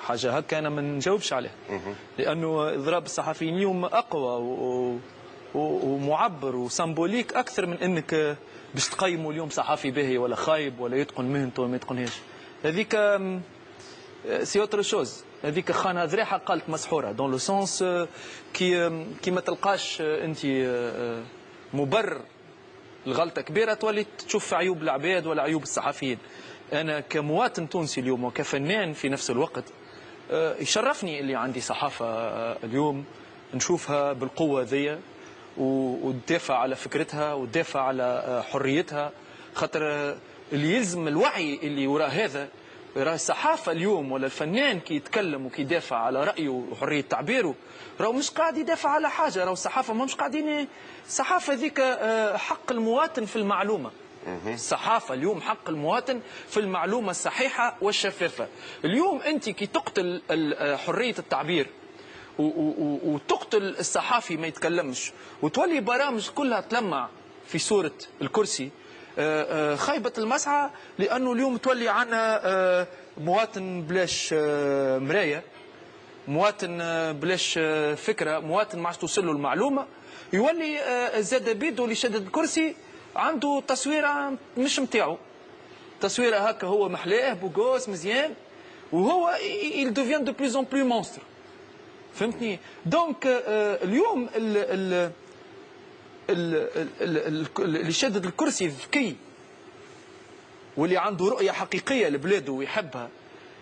حاجه هكا انا ما نجاوبش عليها، لانه اضراب الصحفيين اليوم اقوى ومعبر وسامبوليك اكثر من انك باش تقيموا اليوم صحفي باهي ولا خايب ولا يتقن مهنته ولا ما يتقنهاش. هذيك سي اوتر شوز، هذيك خانه ذريحه قالت مسحوره دون لو سونس كي ما تلقاش انت مبرر الغلطه كبيره تولي تشوف عيوب العباد ولا عيوب الصحفيين. انا كمواطن تونسي اليوم وكفنان في نفس الوقت يشرفني اللي عندي صحافه اليوم نشوفها بالقوه ذي وتدافع على فكرتها وتدافع على حريتها، خاطر اللي يلزم الوعي اللي وراء هذا. راه الصحافه اليوم ولا الفنان كي يتكلم وكي يدافع على رايه وحريه تعبيره راهو مش قاعد يدافع على حاجه، راهو الصحافه مش قاعدين. الصحافه ذيك حق المواطن في المعلومه. الصحافه اليوم حق المواطن في المعلومه الصحيحه والشفافه. اليوم انت كي تقتل حريه التعبير وتقتل الصحافي ما يتكلمش وتولي برامج كلها تلمع في صوره الكرسي، خيبة المسعى. لأنه اليوم تولي عنا مواطن بلاش مراية، مواطن بلاش فكرة، مواطن ما عادش توصل له المعلومة، يولي زاد بيدو اللي شدد الكرسي عنده تصويرة مش متاعو، تصويرة هكا هو محلاه بوغوس مزيان وهو il devient de plus en plus monstre. فهمتني؟ دونك اليوم اللي شدد الكرسي ذكي واللي عنده رؤية حقيقية لبلاده ويحبها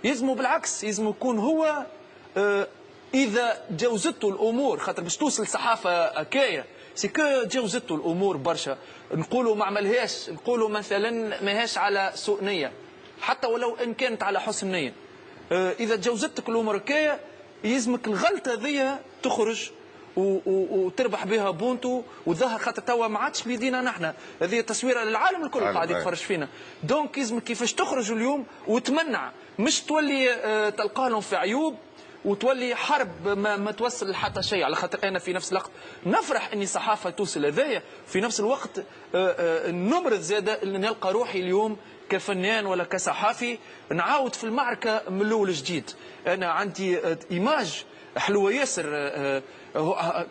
يلزمه بالعكس، يلزمه يكون هو إذا جوزته الأمور، خاطر باش توصل صحافة هكايا سيكو جوزته الأمور برشا، نقولوا ما عملهاش، نقولوا مثلا ماهاش على سوء نية حتى ولو إن كانت على حسن نية. إذا جوزتك الأمور هكايا يلزمك الغلطة ذي تخرج وتربح بها بونتو وظهر، خاطر توا ما عادش بيدينا نحن، هذه تصويره للعالم الكل قاعد يتفرج فينا. دونك يلزمك كيفاش تخرج اليوم وتمنع، مش تولي تلقى لهم في عيوب وتولي حرب ما توصل لحتى شيء. على خاطر انا في نفس الوقت نفرح اني صحافه توصل هذايا، في نفس الوقت نمرض زاده اللي نلقى روحي اليوم كفنان ولا كصحافي نعاود في المعركه من الاول جديد. انا عندي ايماج حلوه ياسر.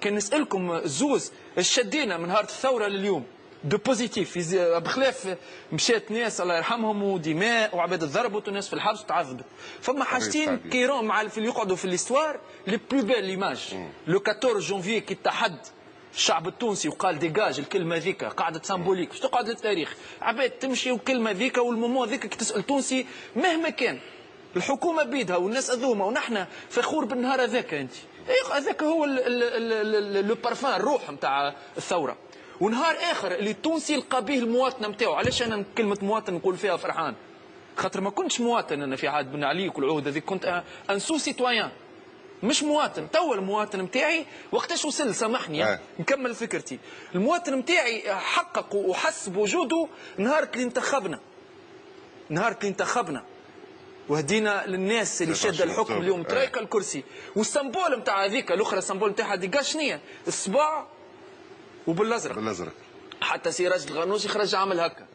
كان نسالكم الزوز شدينا من نهار الثوره لليوم دو بوزيتيف، بخلاف مشات ناس الله يرحمهم ودماء وعباد ضربت وناس في الحبس وتعذبت. فما حاجتين كيرون مع اللي يقعدوا في الاستوار لي بلو بيل ليماج. لو 14 جونفي كي اتحد الشعب التونسي وقال ديجاج، الكلمه ذيك قاعده سامبوليك باش تقعد للتاريخ. عباد تمشي والكلمه ذيك والمومون ذيك كي تسال تونسي مهما كان الحكومه بيدها والناس اذوما ونحن فخور بالنهار هذاك. انت هذاك هو لو بارفان الروح نتاع الثوره. ونهار اخر اللي التونسي لقى به المواطنه نتاعو. علاش انا كلمه مواطن نقول فيها فرحان؟ خاطر ما كنتش مواطن انا في عهد بن علي والعهود هذيك، كنت ان سو سيتويان مش مواطن. توا المواطن نتاعي وقتاش وصل، سامحني نكمل فكرتي. المواطن نتاعي حقق وحس بوجوده نهار اللي انتخبنا، نهار اللي انتخبنا وهدينا للناس اللي شاد الحكم اليوم ترايك الكرسي. والسمبول نتاع هذيك الاخرى السمبول نتاعها ديكا شنيا؟ الصباع وبالازرق، بالازرق. حتى سراج الغنوشي خرج عمل هكا.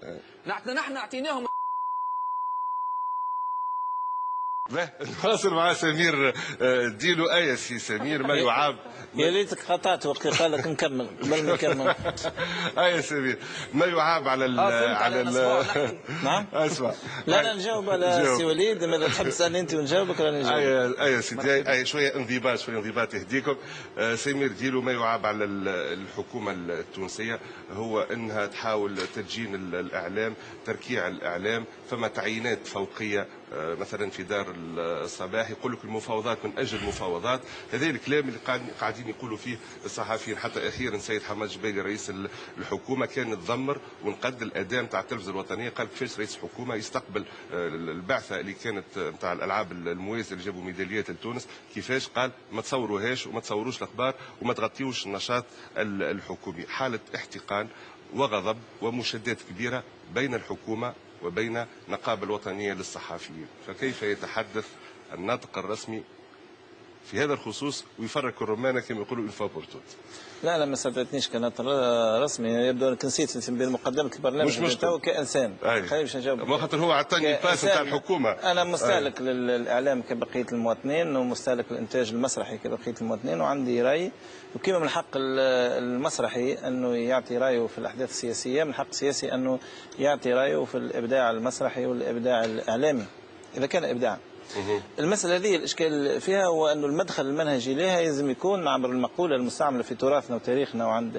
نحن اعطيناهم. نواصل مع سمير ديلو. آية سي سمير ما يعاب. يا ريتك قطعت وقت قال لك نكمل قبل ما نكمل. آية سمير ما يعاب على نعم اسمع. لا انا نجاوب على سي وليد، ماذا تحب تسالني انت ونجاوبك راني نجاوب. آية سيدي آية شويه انضباط يهديكم. سمير ديلو ما يعاب على الحكومه التونسيه هو انها تحاول تدجين الاعلام، تركيع الاعلام. فما تعيينات فوقيه مثلا في دار الصباح يقول لك المفاوضات من اجل المفاوضات. هذا الكلام اللي قاعدين يقولوا فيه الصحفيين. حتى اخيرا سيد حماد جبيلي رئيس الحكومه كان يتذمر ونقد الاداء نتاع التلفزه الوطنيه، قال كيفاش رئيس الحكومه يستقبل البعثه اللي كانت نتاع الالعاب الموازيه اللي جابوا ميداليات لتونس، كيفاش قال ما تصوروهاش وما تصوروش الاخبار وما تغطيوش النشاط الحكومي. حاله احتقان وغضب ومشادات كبيره بين الحكومه وبين النقابة الوطنية للصحفيين. فكيف يتحدث الناطق الرسمي في هذا الخصوص ويفرق الرمانه كما يقولوا اون فوا بور توت. لا ما سبتنيش كانت رسمي، يبدو انك نسيت بين مقدمه البرنامج. مش تو كانسان خليني باش نجاوب. ما خاطر هو عطاني الباس نتاع الحكومه. انا مستهلك للاعلام كبقيه المواطنين، ومستهلك للانتاج المسرحي كبقيه المواطنين، وعندي راي، وكما من حق المسرحي انه يعطي رايه في الاحداث السياسيه، من حق السياسي انه يعطي رايه في الابداع المسرحي والابداع الاعلامي اذا كان ابداعا. المسألة هذه الإشكال فيها هو أن المدخل المنهجي لها يلزم يكون عبر المقولة المستعملة في تراثنا وتاريخنا وعند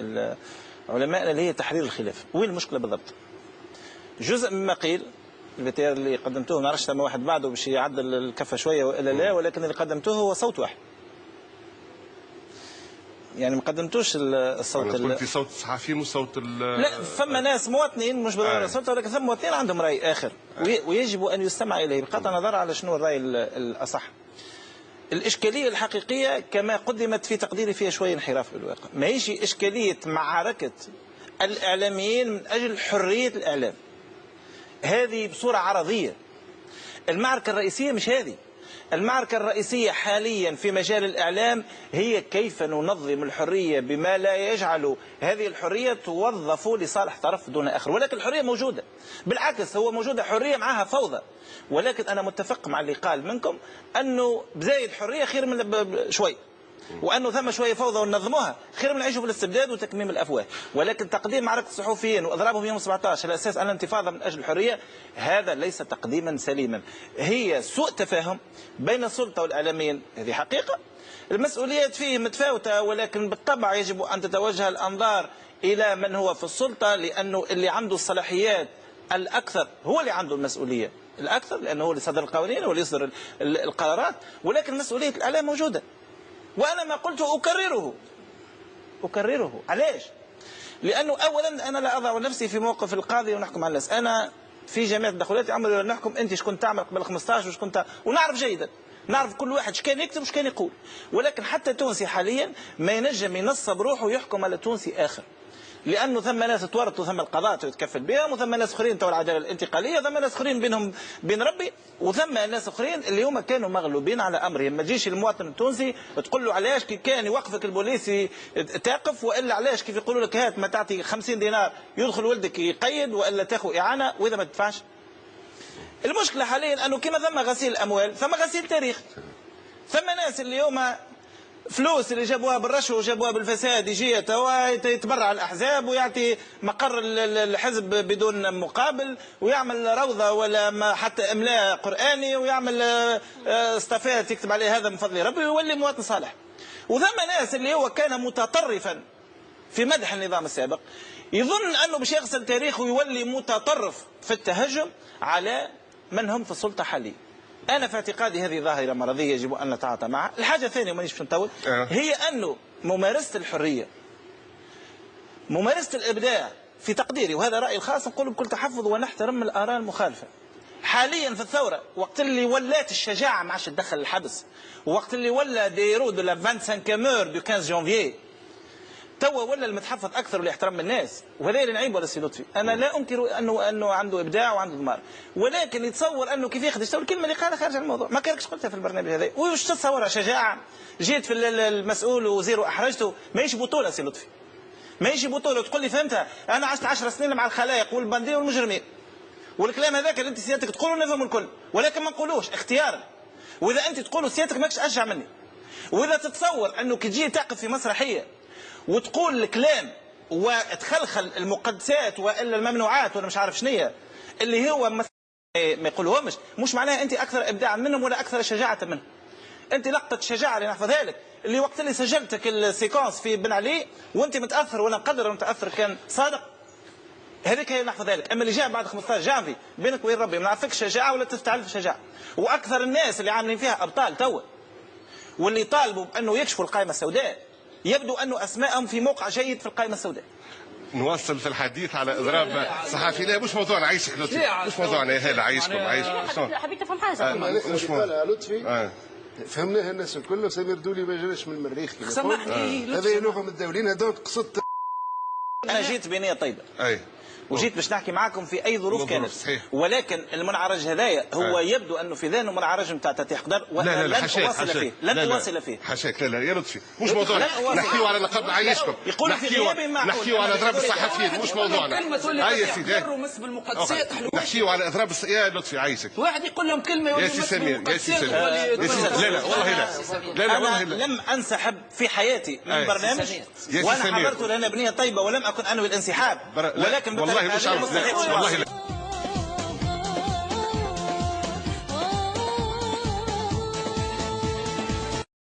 علمائنا اللي هي تحرير الخلاف. وين المشكلة بالضبط؟ جزء مما قيل البتيار اللي قدمته، ما نعرفش ثم واحد بعده باش يعدل الكفة شوية وإلا لا، ولكن اللي قدمته هو صوت واحد. يعني ما قدمتوش الصوت قلت صوت الصحفيين وصوت لا، فما ناس مواطنين مش بالضروره صوت، ولكن ثم مواطنين عندهم راي اخر ويجب ان يستمع اليه بغض النظر على شنو الراي الاصح. الاشكاليه الحقيقيه كما قدمت في تقديري فيها شويه انحراف بالواقع، ما هيش اشكاليه معركه الاعلاميين من اجل حريه الاعلام، هذه بصوره عرضيه. المعركه الرئيسيه مش هذه. المعركة الرئيسية حاليا في مجال الإعلام هي كيف ننظم الحرية بما لا يجعل هذه الحرية توظف لصالح طرف دون آخر. ولكن الحرية موجودة، بالعكس هو موجودة حرية معها فوضى. ولكن أنا متفق مع اللي قال منكم أنه بزايد حرية خير من شوي، وأنه ثم شوية فوضى وننظموها خير من نعيشوا في الاستبداد وتكميم الأفواه. ولكن تقديم معركة الصحفيين وإضرابهم يوم 17 على أساس أن الانتفاضة من أجل الحرية، هذا ليس تقديما سليما، هي سوء تفاهم بين السلطة والإعلاميين، هذه حقيقة. المسؤوليات فيه متفاوتة، ولكن بالطبع يجب أن تتوجه الأنظار إلى من هو في السلطة، لأنه اللي عنده الصلاحيات الأكثر هو اللي عنده المسؤولية الأكثر، لأنه هو اللي صدر القوانين واللي يصدر القرارات. ولكن مسؤولية الإعلام موجودة، وأنا ما قلت أكرره. علاش؟ لأنه أولا أنا لا أضع نفسي في موقف القاضي ونحكم على الناس. أنا في جميع تدخلاتي عمري نحكم أنت شكون تعمل قبل 15 وشكون ونعرف جيدا، نعرف كل واحد شكان يكتب وشكان يقول. ولكن حتى التونسي حاليا ما ينجم ينصب روحه ويحكم على تونسي آخر، لأنه ثم ناس تورطوا، ثم القضاء يتكفل بهم، وثم ناس اخرين تو العداله الانتقاليه، ثم ناس اخرين بينهم بين ربي، وثم ناس اخرين اللي هما كانوا مغلوبين على امرهم. ما تجيش المواطن التونسي تقول له علاش كي كان يوقفك البوليسي تقف، والا علاش كيف يقولوا لك هات ما تعطي 50 دينار يدخل ولدك يقيد، والا تاخذ اعانه واذا ما تدفعش. المشكله حاليا انه كما ثم غسيل اموال ثم غسيل تاريخ. ثم ناس اليوم فلوس اللي جابوها بالرشوه وجابوها بالفساد يجي يتبرع الأحزاب ويعطي مقر الحزب بدون مقابل، ويعمل روضة ولا حتى إملاء قرآني، ويعمل اصطفات يكتب عليه هذا من فضل ربي، ويولي مواطن صالح. وثم ناس اللي هو كان متطرفا في مدح النظام السابق يظن أنه باش يغسل تاريخه ويولي متطرف في التهجم على من هم في السلطة حاليا. أنا في اعتقادي هذه ظاهرة مرضية يجب أن نتعاطى معها. الحاجة الثانية ومانيش باش نطول، هي أنه ممارسة الحرية، ممارسة الإبداع في تقديري، وهذا رأيي الخاص نقول بكل تحفظ ونحترم الآراء المخالفة. حاليا في الثورة وقت اللي ولات الشجاعة ما عادش تدخل الحبس، وقت اللي ولا ديرو دو لا 25 مور دو 15 جانفيي، توا ولا المتحفظ اكثر والاحترام من الناس، وهذا اللي نعيب ولا سي لطفي. انا لا انكر انه عنده ابداع وعنده ضمار، ولكن يتصور انه كيف ياخذ الكلمه اللي قالها خارج الموضوع، ما كانكش قلتها في البرنامج هذا. وش تتصورها شجاعه؟ جيت في المسؤول وزير واحرجته، ماهيش بطوله سي لطفي، ماهيش بطوله تقول لي فهمتها. انا عشت 10 سنين مع الخلايق والبنديه والمجرمين، والكلام هذاك اللي انت سيادتك تقوله نفهم الكل، ولكن ما نقولوش اختيارا. واذا انت تقوله سيادتك ماكش اشجع مني. واذا تتصور انه كي تجي تقف في مسرحيه وتقول الكلام وتخلخل المقدسات والا الممنوعات ولا مش عارف شنية اللي هو ما يقولوهمش، مش معناها انت اكثر ابداعا منهم ولا اكثر شجاعه منهم. انت لقطه الشجاعه اللي نحفظها لك اللي وقت اللي سجلتك السيكونس في بن علي وانت متاثر وانا مقدر متاثر كان صادق، هذيك هي نحفظها لك. اما اللي جاء بعد 15 جانفي بينك وبين ربي ما نعرفكش شجاعه ولا تفتعل في شجاعه. واكثر الناس اللي عاملين فيها ابطال توا واللي طالبوا بانه يكشفوا القائمه السوداء يبدو أنه أسماءهم في موقع جيد في القائمة السوداء. نواصل في الحديث على إضراب صحفي. لا مش موضوعنا، عايشك لطفي، مش موضوعنا هذا، عايشكم. حبيت أفهم حاجة. مش لطفي فهمناها الناس الكل، وسمير دولي ما جاش من المريخ. سامحني هذا ينوفهم الدولين هذول قصدت. أنا جيت بنية طيبة. وجيت باش نحكي معاكم في اي ظروف كانت. صحيح. ولكن المنعرج هذايا هو يبدو انه في ذهنه منعرج نتاع تتيح قدر لا لن اواصل فيه. لن اواصل فيه. حاشاك. لا يا لطفي مش موضوعنا. نحكيو على لقب عايشكم. نحكيو على اضراب الصحفيين مش موضوعنا. اي سيدي نحكيو على اضراب يا لطفي عايشك. واحد يقول لهم كلمه يا سي سمير يا سي سمير. لا والله لا والله لا. لم انسحب في حياتي من برنامج وانا حضرت لنا بنيه طيبه ولم اكن انوي الانسحاب، ولكن والله مش عارف. والله لا.